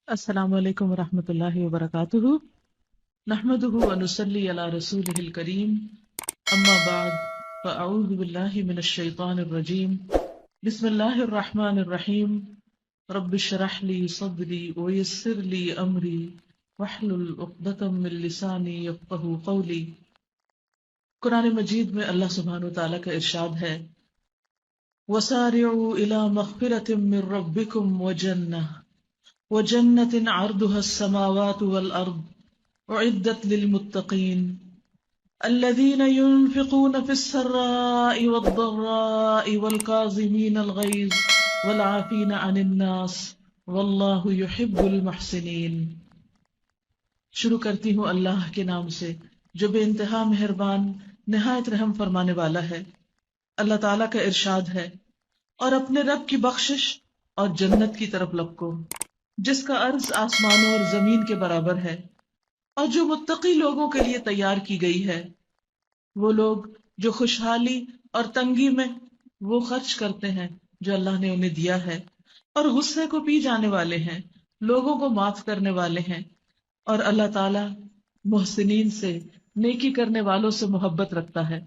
السلام علیکم ورحمۃ اللہ وبرکاتہ، نحمده ونصلی علی رسولہ الکریم، اما بعد فاعوذ باللہ من الشیطان الرجیم، بسم اللہ الرحمن الرحیم، رب اشرح لی صدری ویسر لی امری واحلل عقدۃ من لسانی یفقہوا قولی۔ قرآن مجید میں اللہ سبحانہ وتعالی کا ارشاد ہے، وسارعوا الی مغفرۃ من ربکم وجنة عرضها السماوات والأرض أعدت للمتقين الذين ينفقون في السراء والضراء والكاظمين الغيظ والعافين عن الناس والله يحب المحسنين۔ شروع کرتی ہوں اللہ کے نام سے جو بے انتہا مہربان نہایت رحم فرمانے والا ہے۔ اللہ تعالیٰ کا ارشاد ہے، اور اپنے رب کی بخشش اور جنت کی طرف لپکو جس کا عرض آسمانوں اور زمین کے برابر ہے، اور جو متقی لوگوں کے لیے تیار کی گئی ہے۔ وہ لوگ جو خوشحالی اور تنگی میں وہ خرچ کرتے ہیں جو اللہ نے انہیں دیا ہے، اور غصے کو پی جانے والے ہیں، لوگوں کو معاف کرنے والے ہیں، اور اللہ تعالی محسنین سے، نیکی کرنے والوں سے محبت رکھتا ہے۔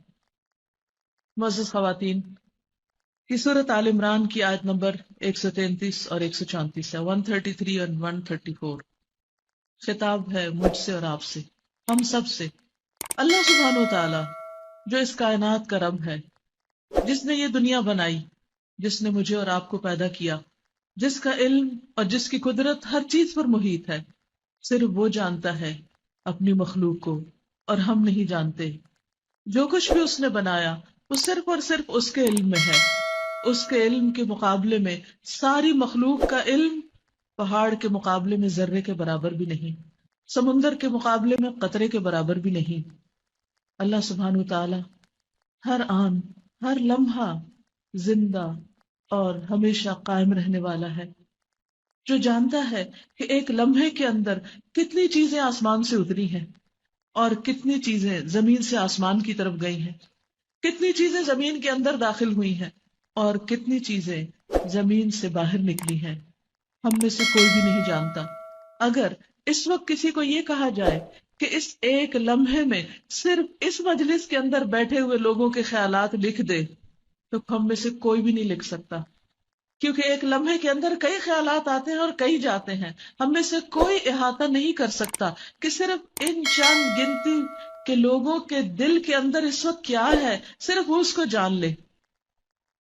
معزز خواتین، یہ سورۃ آل عمران کی آیت نمبر 133 اور 134 ہے، 133 اور 134۔ خطاب ہے مجھ سے اور آپ سے، ہم سب سے۔ اللہ سبحانہ و تعالی جو اس کائنات کا رب ہے، جس نے یہ دنیا بنائی، جس نے مجھے اور آپ کو پیدا کیا، جس کا علم اور جس کی قدرت ہر چیز پر محیط ہے، صرف وہ جانتا ہے اپنی مخلوق کو، اور ہم نہیں جانتے۔ جو کچھ بھی اس نے بنایا وہ صرف اور صرف اس کے علم میں ہے۔ اس کے علم کے مقابلے میں ساری مخلوق کا علم پہاڑ کے مقابلے میں ذرے کے برابر بھی نہیں، سمندر کے مقابلے میں قطرے کے برابر بھی نہیں۔ اللہ سبحانہ وتعالی ہر آن ہر لمحہ زندہ اور ہمیشہ قائم رہنے والا ہے، جو جانتا ہے کہ ایک لمحے کے اندر کتنی چیزیں آسمان سے اتری ہیں، اور کتنی چیزیں زمین سے آسمان کی طرف گئی ہیں، کتنی چیزیں زمین کے اندر داخل ہوئی ہیں، اور کتنی چیزیں زمین سے باہر نکلی ہیں۔ ہم میں سے کوئی بھی نہیں جانتا۔ اگر اس وقت کسی کو یہ کہا جائے کہ اس ایک لمحے میں صرف اس مجلس کے اندر بیٹھے ہوئے لوگوں کے خیالات لکھ دے، تو ہم میں سے کوئی بھی نہیں لکھ سکتا، کیونکہ ایک لمحے کے اندر کئی خیالات آتے ہیں اور کئی جاتے ہیں۔ ہم میں سے کوئی احاطہ نہیں کر سکتا کہ صرف ان چند گنتی کے لوگوں کے دل کے اندر اس وقت کیا ہے، صرف وہ اس کو جان لے۔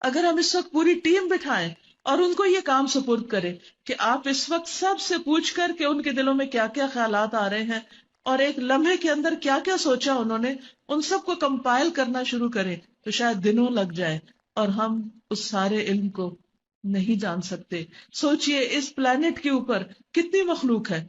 اگر ہم اس وقت پوری ٹیم بٹھائیں اور ان کو یہ کام سپرد کریں کہ آپ اس وقت سب سے پوچھ کر کے ان کے دلوں میں کیا کیا خیالات آ رہے ہیں، اور ایک لمحے کے اندر کیا کیا سوچا انہوں نے، ان سب کو کمپائل کرنا شروع کریں، تو شاید دنوں لگ جائے اور ہم اس سارے علم کو نہیں جان سکتے۔ سوچئے اس پلانٹ کے اوپر کتنی مخلوق ہے،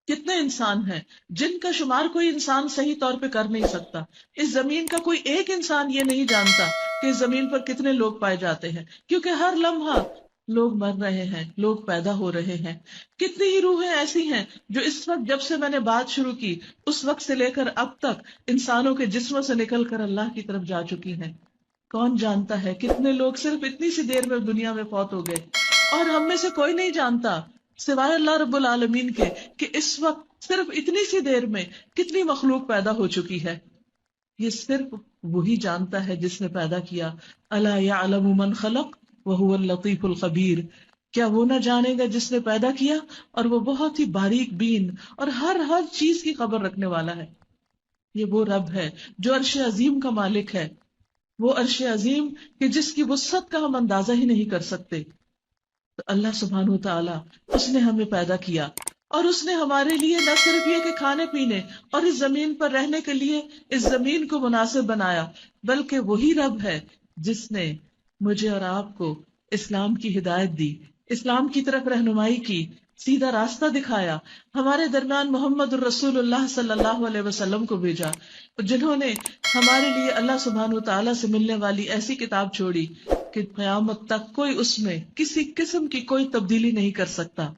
کتنے انسان ہیں جن کا شمار کوئی انسان صحیح طور پہ کر نہیں سکتا۔ اس زمین کا کوئی ایک انسان یہ نہیں جانتا کہ اس زمین پر کتنے لوگ پائے جاتے ہیں، کیونکہ ہر لمحہ لوگ مر رہے ہیں، لوگ پیدا ہو رہے ہیں۔ کتنی ہی روحیں ایسی ہیں جو اس وقت، جب سے میں نے بات شروع کی اس وقت سے لے کر اب تک، انسانوں کے جسموں سے نکل کر اللہ کی طرف جا چکی ہیں۔ کون جانتا ہے کتنے لوگ صرف اتنی سی دیر میں دنیا میں فوت ہو گئے، اور ہم میں سے کوئی نہیں جانتا سوائے اللہ رب العالمین کے کہ اس وقت صرف اتنی سی دیر میں کتنی مخلوق پیدا ہو چکی ہے۔ یہ صرف وہی جانتا ہے جس نے پیدا کیا۔ الا یعلم من خلق وهو اللطیف الخبیر، کیا وہ نہ جانے گا جس نے پیدا کیا، اور وہ بہت ہی باریک بین اور ہر چیز کی خبر رکھنے والا ہے۔ یہ وہ رب ہے جو عرش عظیم کا مالک ہے، وہ عرش عظیم کہ جس کی وسعت کا ہم اندازہ ہی نہیں کر سکتے۔ تو اللہ سبحانہ وتعالی اس نے ہمیں پیدا کیا، اور اس نے ہمارے لیے نہ صرف یہ کہ کھانے پینے اور اس زمین پر رہنے کے لیے اس زمین کو مناسب بنایا، بلکہ وہی رب ہے جس نے مجھے اور آپ کو اسلام کی ہدایت دی، اسلام کی طرف رہنمائی کی، سیدھا راستہ دکھایا، ہمارے درمیان محمد الرسول اللہ صلی اللہ علیہ وسلم کو بھیجا، جنہوں نے ہمارے لیے اللہ سبحانہ وتعالی سے ملنے والی ایسی کتاب چھوڑی کہ قیامت تک کوئی اس میں کسی قسم کی کوئی تبدیلی نہیں کر سکتا،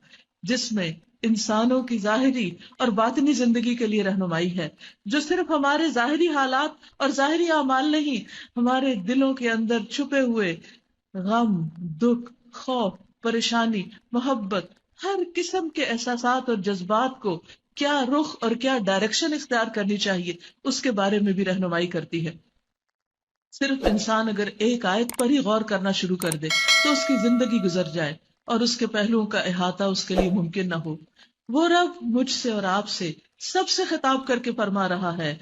جس میں انسانوں کی ظاہری اور باطنی زندگی کے لیے رہنمائی ہے، جو صرف ہمارے ظاہری حالات اور ظاہری اعمال نہیں، ہمارے دلوں کے اندر چھپے ہوئے غم، دکھ، خوف، پریشانی، محبت، ہر قسم کے احساسات اور جذبات کو کیا رخ اور کیا ڈائریکشن اختیار کرنی چاہیے اس کے بارے میں بھی رہنمائی کرتی ہے. صرف انسان اگر ایک آیت پر ہی غور کرنا شروع کر دے تو اس کی زندگی گزر جائے اور اس کے پہلوؤں کا احاطہ اس کے لیے ممکن نہ ہو. وہ رب مجھ سے اور آپ سے سب سے خطاب کر کے فرما رہا ہے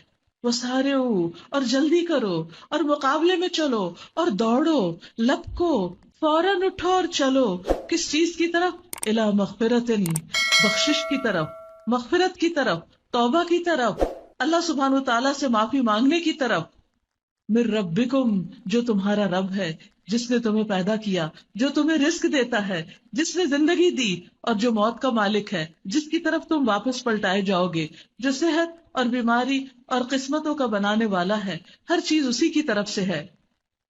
وَسَارِعُوا، اور جلدی کرو اور مقابلے میں چلو اور دوڑو، لپکو، فوراً اٹھو اور چلو. کس چیز کی طرف؟ الی مغفرۃ، بخشش کی طرف، مغفرت کی طرف، توبہ کی طرف، اللہ سبحانہ و تعالیٰ سے معافی مانگنے کی طرف. من ربکم، جو تمہارا رب ہے، جس نے تمہیں پیدا کیا، جو تمہیں رزق دیتا ہے، جس نے زندگی دی اور جو موت کا مالک ہے، جس کی طرف تم واپس پلٹائے جاؤ گے، جو صحت اور بیماری اور قسمتوں کا بنانے والا ہے. ہر چیز اسی کی طرف سے ہے.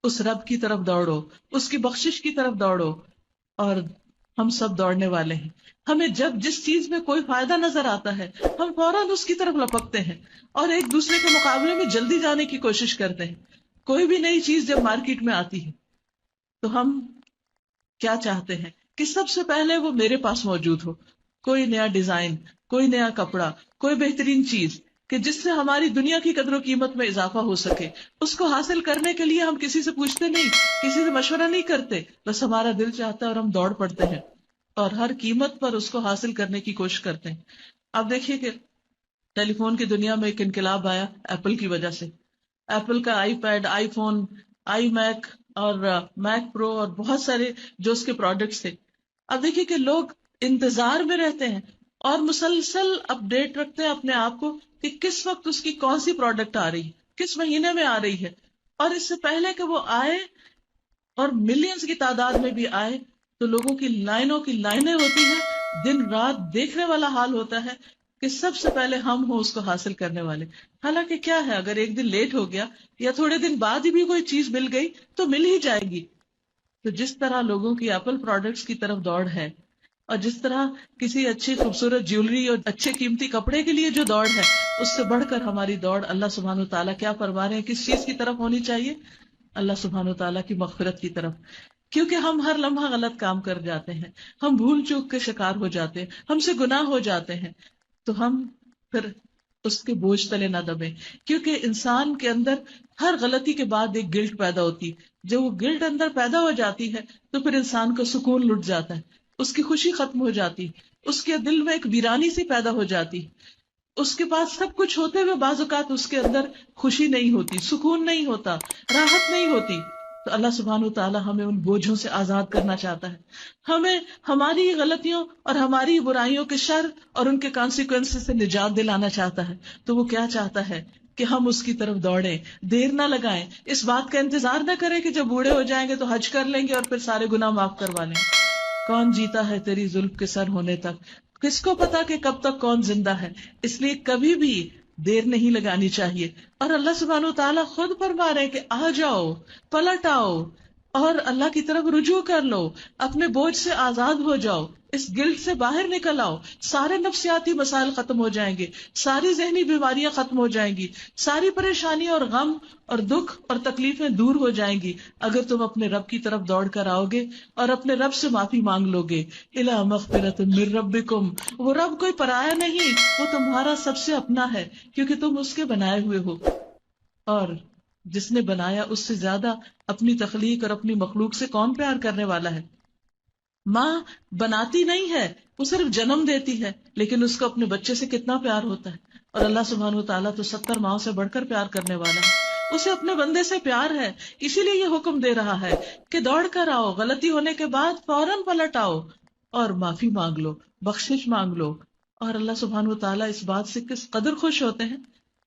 اس رب کی طرف دوڑو، اس کی بخشش کی طرف دوڑو. اور ہم سب دوڑنے والے ہیں. ہمیں جب جس چیز میں کوئی فائدہ نظر آتا ہے ہم فوراً اس کی طرف لپکتے ہیں اور ایک دوسرے کے مقابلے میں جلدی جانے کی کوشش کرتے ہیں. کوئی بھی نئی چیز جب مارکیٹ میں آتی ہے تو ہم کیا چاہتے ہیں کہ سب سے پہلے وہ میرے پاس موجود ہو. کوئی نیا ڈیزائن، کوئی نیا کپڑا، کوئی بہترین چیز کہ جس سے ہماری دنیا کی قدر و قیمت میں اضافہ ہو سکے. اس کو حاصل کرنے کے لیے ہم کسی سے پوچھتے نہیں، کسی سے مشورہ نہیں کرتے، بس ہمارا دل چاہتا ہے اور ہم دوڑ پڑتے ہیں اور ہر قیمت پر اس کو حاصل کرنے کی کوشش کرتے ہیں. اب دیکھیے کہ ٹیلی فون کی دنیا میں ایک انقلاب آیا ایپل کی وجہ سے. ایپل کا iPad, iPhone, iMac اور میک پرو اور بہت سارے جو اس کے پروڈکٹس تھے. اب دیکھیے کہ لوگ انتظار میں رہتے ہیں اور مسلسل اپ ڈیٹ رکھتے ہیں اپنے آپ کو کہ کس وقت اس کی کون سی پروڈکٹ آ رہی ہے، کس مہینے میں آ رہی ہے. اور اس سے پہلے کہ وہ آئے اور ملینز کی تعداد میں بھی آئے تو لوگوں کی لائنوں کی لائنیں ہوتی ہیں. دن رات دیکھنے والا حال ہوتا ہے کہ سب سے پہلے ہم ہوں اس کو حاصل کرنے والے. حالانکہ کیا ہے، اگر ایک دن لیٹ ہو گیا یا تھوڑے دن بعد ہی بھی کوئی چیز مل گئی تو مل ہی جائے گی. تو جس طرح لوگوں کی ایپل پروڈکٹس کی طرف دوڑ ہے اور جس طرح کسی اچھی خوبصورت جیولری اور اچھے قیمتی کپڑے کے لیے جو دوڑ ہے، اس سے بڑھ کر ہماری دوڑ اللہ سبحانہ و تعالیٰ کیا فرما رہے ہیں کس چیز کی طرف ہونی چاہیے؟ اللہ سبحانہ و تعالیٰ کی مغفرت کی طرف. کیونکہ ہم ہر لمحہ غلط کام کر جاتے ہیں، ہم بھول چوک کے شکار ہو جاتے ہیں، ہم سے گناہ ہو جاتے ہیں، تو ہم پھر اس کے بوجھ تلے نہ دبیں. کیونکہ انسان کے اندر ہر غلطی کے بعد ایک گلٹ پیدا ہوتی ہے. جب وہ گلٹ اندر پیدا ہو جاتی ہے تو پھر انسان کا سکون لٹ جاتا ہے، اس کی خوشی ختم ہو جاتی، اس کے دل میں ایک ویرانی سی پیدا ہو جاتی. اس کے پاس سب کچھ ہوتے ہوئے بعض اوقات اس کے اندر خوشی نہیں ہوتی، سکون نہیں ہوتا، راحت نہیں ہوتی. تو اللہ سبحانہ و تعالیٰ ہمیں ان بوجھوں سے آزاد کرنا چاہتا ہے. ہمیں ہماری غلطیوں اور ہماری برائیوں کے شر اور ان کے کانسیکوینس سے نجات دلانا چاہتا ہے. تو وہ کیا چاہتا ہے کہ ہم اس کی طرف دوڑیں، دیر نہ لگائیں، اس بات کا انتظار نہ کریں کہ جب بوڑھے ہو جائیں گے تو حج کر لیں گے اور پھر سارے گناہ معاف کروا لیں گے. کون جیتا ہے تیری زلف کے سر ہونے تک، کس کو پتا کہ کب تک کون زندہ ہے. اس لیے کبھی بھی دیر نہیں لگانی چاہیے. اور اللہ سبحانہ و تعالیٰ خود فرما رہے کہ آ جاؤ، پلٹ آؤ اور اللہ کی طرف رجوع کر لو، اپنے بوجھ سے آزاد ہو جاؤ، اس گلٹ سے باہر نکل آؤ. سارے نفسیاتی مسائل ختم ہو جائیں گے، ساری ذہنی بیماریاں ختم ہو جائیں گی، ساری پریشانی اور غم اور دکھ اور تکلیفیں دور ہو جائیں گی اگر تم اپنے رب کی طرف دوڑ کر آؤ گے اور اپنے رب سے معافی مانگ لو گے. الی مغفرۃ من ربکم، وہ رب کوئی پرایا نہیں، وہ تمہارا سب سے اپنا ہے کیونکہ تم اس کے بنائے ہوئے ہو. اور جس نے بنایا اس سے زیادہ اپنی تخلیق اور اپنی مخلوق سے کون پیار کرنے والا ہے؟ ماں بناتی نہیں ہے، وہ صرف جنم دیتی ہے، لیکن اس کو اپنے بچے سے کتنا پیار ہوتا ہے. اور اللہ سبحانہ و تعالیٰ تو 70 ماؤں سے بڑھ کر پیار کرنے والا ہے، اسے اپنے بندے سے پیار ہے. اسی لیے یہ حکم دے رہا ہے کہ دوڑ کر آؤ، غلطی ہونے کے بعد فوراً پلٹ آؤ اور معافی مانگ لو، بخشش مانگ لو. اور اللہ سبحانہ و تعالیٰ اس بات سے کس قدر خوش ہوتے ہیں.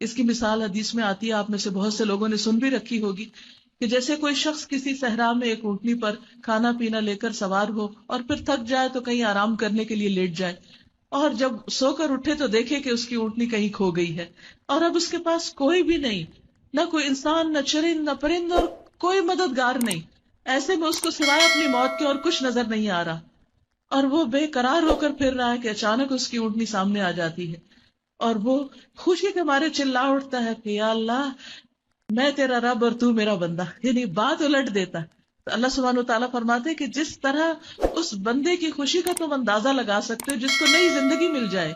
اس کی مثال حدیث میں آتی ہے، آپ میں سے بہت سے لوگوں نے سن بھی رکھی ہوگی کہ جیسے کوئی شخص کسی صحرا میں ایک اونٹنی پر کھانا پینا لے کر سوار ہو اور پھر تھک جائے تو کہیں آرام کرنے کے لیے لیٹ جائے، اور جب سو کر اٹھے تو دیکھے کہ اس کی اونٹنی کہیں کھو گئی ہے اور اب اس کے پاس کوئی بھی نہیں، نہ کوئی انسان، نہ چرند، نہ پرند اور کوئی مددگار نہیں. ایسے میں اس کو سوائے اپنی موت کے اور کچھ نظر نہیں آ رہا اور وہ بے قرار ہو کر پھر رہا ہے کہ اچانک اس کی اونٹنی سامنے آ جاتی ہے اور وہ خوشی کے مارے چلا اٹھتا ہے کہ یا اللہ، میں تیرا رب اور تو میرا بندہ. یعنی بات الٹ دیتا ہے تو اللہ سبحانہ و تعالیٰ فرماتے ہیں کہ جس طرح اس بندے کی خوشی کا تم اندازہ لگا سکتے ہو جس کو نئی زندگی مل جائے،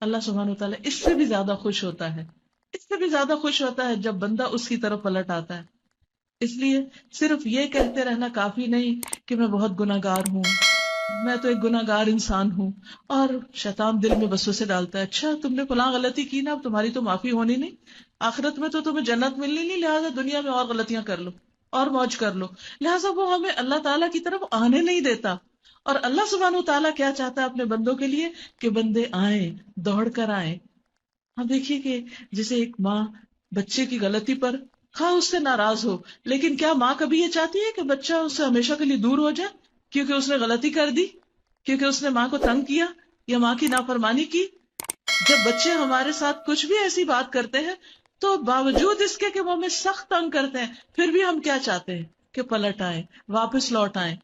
اللہ سبحانہ و تعالیٰ اس سے بھی زیادہ خوش ہوتا ہے، اس سے بھی زیادہ خوش ہوتا ہے جب بندہ اس کی طرف پلٹ آتا ہے۔ اس لیے صرف یہ کہتے رہنا کافی نہیں کہ میں بہت گناہ گار ہوں، میں تو ایک گناہ گار انسان ہوں، اور شیطان دل میں وسوسے ڈالتا ہے، اچھا تم نے فلاں غلطی کی نا، اب تمہاری تو معافی ہونی نہیں، آخرت میں تو تمہیں جنت ملنی نہیں، لہٰذا دنیا میں اور غلطیاں کر لو اور موج کر لو، لہٰذا وہ ہمیں اللہ تعالیٰ کی طرف آنے نہیں دیتا۔ اور اللہ سبحانہ تعالیٰ کیا چاہتا ہے اپنے بندوں کے لیے کہ بندے آئیں، دوڑ کر آئیں۔ ہم دیکھیے کہ جیسے ایک ماں بچے کی غلطی پر خواہ اس سے ناراض ہو، لیکن کیا ماں کبھی یہ چاہتی ہے کہ بچہ اس سے ہمیشہ کے لیے دور ہو جائے کیونکہ اس نے غلطی کر دی، کیونکہ اس نے ماں کو تنگ کیا یا ماں کی نافرمانی کی؟ جب بچے ہمارے ساتھ کچھ بھی ایسی بات کرتے ہیں تو باوجود اس کے کہ وہ ہمیں سخت تنگ کرتے ہیں، پھر بھی ہم کیا چاہتے ہیں کہ پلٹ آئیں، واپس لوٹ آئیں۔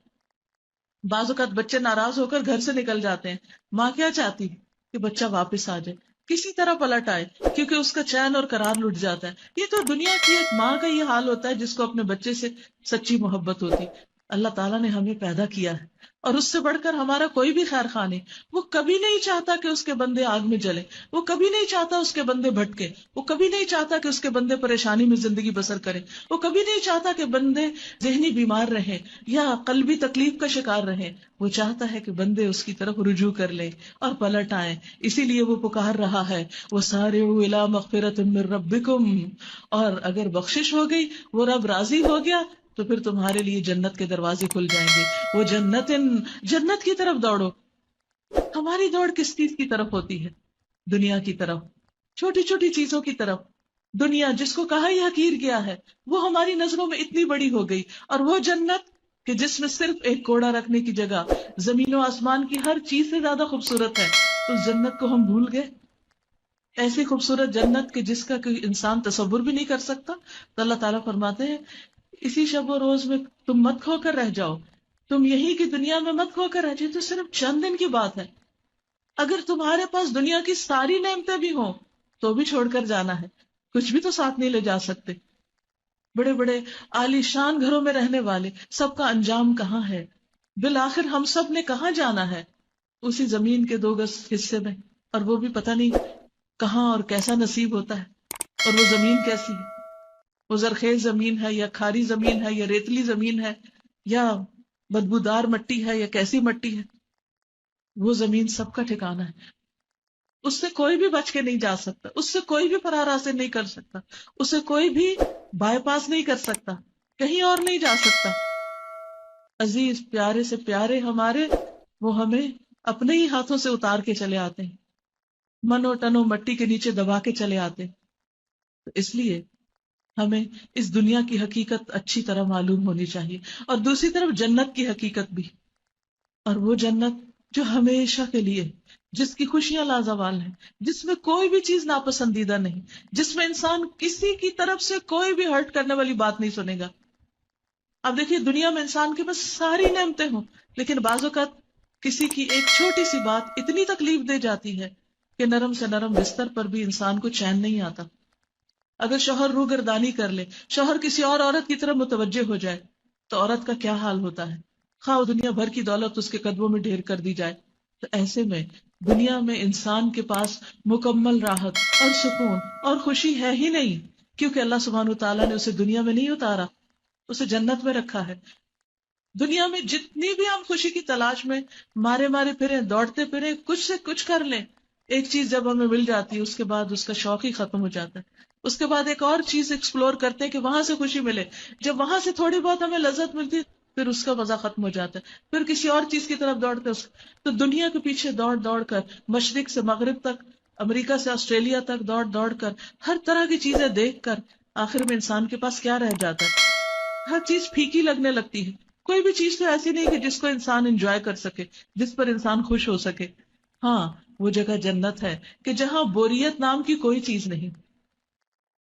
بعض اوقات بچے ناراض ہو کر گھر سے نکل جاتے ہیں، ماں کیا چاہتی ہے کہ بچہ واپس آ جائے، کسی طرح پلٹ آئے، کیونکہ اس کا چین اور قرار لٹ جاتا ہے۔ یہ تو دنیا کی ایک ماں کا یہ حال ہوتا ہے جس کو اپنے بچے سے سچی محبت ہوتی۔ اللہ تعالیٰ نے ہمیں پیدا کیا ہے اور اس سے بڑھ کر ہمارا کوئی بھی خیر خواہ نہیں، وہ کبھی نہیں چاہتا کہ اس کے بندے آگ میں جلے، وہ کبھی نہیں چاہتا اس کے بندے بھٹکے، وہ کبھی نہیں چاہتا کہ اس کے بندے پریشانی میں زندگی بسر کرے، وہ کبھی نہیں چاہتا کہ بندے ذہنی بیمار رہیں یا قلبی تکلیف کا شکار رہیں۔ وہ چاہتا ہے کہ بندے اس کی طرف رجوع کر لیں اور پلٹ آئیں۔ اسی لیے وہ پکار رہا ہے وَسَارِعُوا إِلَىٰ مَغْفِرَةٍ مِّن رَبِّكُمْ، اور اگر بخشش ہو گئی، وہ رب راضی ہو گیا تو پھر تمہارے لیے جنت کے دروازے کھل جائیں گے۔ وہ جنت کی طرف دوڑو۔ ہماری دوڑ کس چیز کی طرف ہوتی ہے؟ دنیا کی طرف، چھوٹی چھوٹی چیزوں کی طرف۔ دنیا جس کو کہا ہی حقیر گیا ہے، وہ ہماری نظروں میں اتنی بڑی ہو گئی، اور وہ جنت کہ جس میں صرف ایک کوڑا رکھنے کی جگہ زمین و آسمان کی ہر چیز سے زیادہ خوبصورت ہے، اس جنت کو ہم بھول گئے۔ ایسی خوبصورت جنت کہ جس کا کوئی انسان تصور بھی نہیں کر سکتا۔ تو اللہ تعالیٰ فرماتے ہیں اسی شب و روز میں تم مت کھو کر رہ جاؤ، تم یہی کی دنیا میں مت کھو کر رہ جاؤ، تو صرف چند دن کی بات ہے۔ اگر تمہارے پاس دنیا کی ساری نعمتیں بھی ہوں تو بھی چھوڑ کر جانا ہے، کچھ بھی تو ساتھ نہیں لے جا سکتے۔ بڑے بڑے عالی شان گھروں میں رہنے والے سب کا انجام کہاں ہے؟ بالآخر ہم سب نے کہاں جانا ہے؟ اسی زمین کے 2 گز حصے میں، اور وہ بھی پتہ نہیں کہاں اور کیسا نصیب ہوتا ہے۔ اور وہ زمین کیسی ہے؟ وہ زرخیز زمین ہے یا کھاری زمین ہے یا ریتلی زمین ہے یا بدبودار مٹی ہے یا کیسی مٹی ہے؟ وہ زمین سب کا ٹھکانہ ہے، اس سے کوئی بھی بچ کے نہیں جا سکتا، اس سے کوئی بھی فرار حاصل نہیں کر سکتا، اسے کوئی بھی بائی پاس نہیں کر سکتا، کہیں اور نہیں جا سکتا۔ عزیز پیارے سے پیارے ہمارے، وہ ہمیں اپنے ہی ہاتھوں سے اتار کے چلے آتے ہیں، منو ٹنو مٹی کے نیچے دبا کے چلے آتے ہیں۔ تو اس لیے ہمیں اس دنیا کی حقیقت اچھی طرح معلوم ہونی چاہیے، اور دوسری طرف جنت کی حقیقت بھی، اور وہ جنت جو ہمیشہ کے لیے، جس کی خوشیاں لازوال ہیں، جس میں کوئی بھی چیز ناپسندیدہ نہیں، جس میں انسان کسی کی طرف سے کوئی بھی ہرٹ کرنے والی بات نہیں سنے گا۔ اب دیکھیے دنیا میں انسان کے پاس ساری نعمتیں ہوں، لیکن بعض اوقات کسی کی ایک چھوٹی سی بات اتنی تکلیف دے جاتی ہے کہ نرم سے نرم بستر پر بھی انسان کو چین نہیں آتا۔ اگر شوہر روگردانی کر لے، شوہر کسی اور عورت کی طرف متوجہ ہو جائے تو عورت کا کیا حال ہوتا ہے، خواہ دنیا بھر کی دولت اس کے قدموں میں ڈھیر کر دی جائے۔ تو ایسے میں دنیا میں انسان کے پاس مکمل راحت اور سکون اور خوشی ہے ہی نہیں، کیونکہ اللہ سبحانہ تعالیٰ نے اسے دنیا میں نہیں اتارا، اسے جنت میں رکھا ہے۔ دنیا میں جتنی بھی ہم خوشی کی تلاش میں مارے مارے پھریں، دوڑتے پھریں، کچھ سے کچھ کر لیں، ایک چیز جب ہمیں مل جاتی ہے اس کے بعد اس کا شوق ہی ختم ہو جاتا ہے، اس کے بعد ایک اور چیز ایکسپلور کرتے ہیں کہ وہاں سے خوشی ملے، جب وہاں سے تھوڑی بہت ہمیں لذت ملتی ہے پھر اس کا مزہ ختم ہو جاتا ہے، پھر کسی اور چیز کی طرف دوڑتے ہیں۔ تو دنیا کے پیچھے دوڑ دوڑ کر، مشرق سے مغرب تک، امریکہ سے آسٹریلیا تک دوڑ دوڑ کر، ہر طرح کی چیزیں دیکھ کر آخر میں انسان کے پاس کیا رہ جاتا ہے؟ ہر چیز پھیکی لگنے لگتی ہے۔ کوئی بھی چیز تو ایسی نہیں کہ جس کو انسان انجوائے کر سکے، جس پر انسان خوش ہو سکے۔ ہاں، وہ جگہ جنت ہے کہ جہاں بوریت نام کی کوئی چیز نہیں،